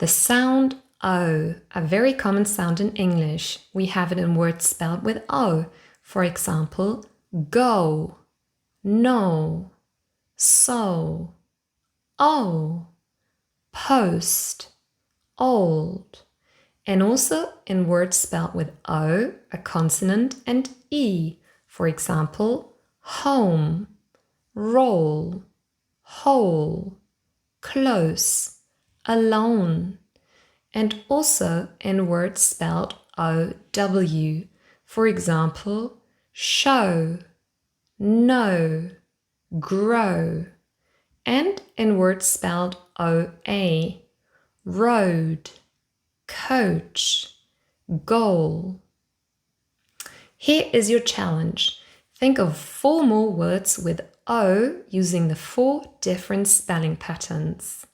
The sound O, a very common sound in English. We have it in words spelled with O. For example, go, no, so, oh, post, old. And also in words spelled with O, a consonant, and E. For example, home, roll, whole, close, alone. And also in words spelled OW. For example, show, know, grow. And in words spelled OA, road, coach, goal. Here is your challenge. Think of 4 more words with O using the 4 different spelling patterns.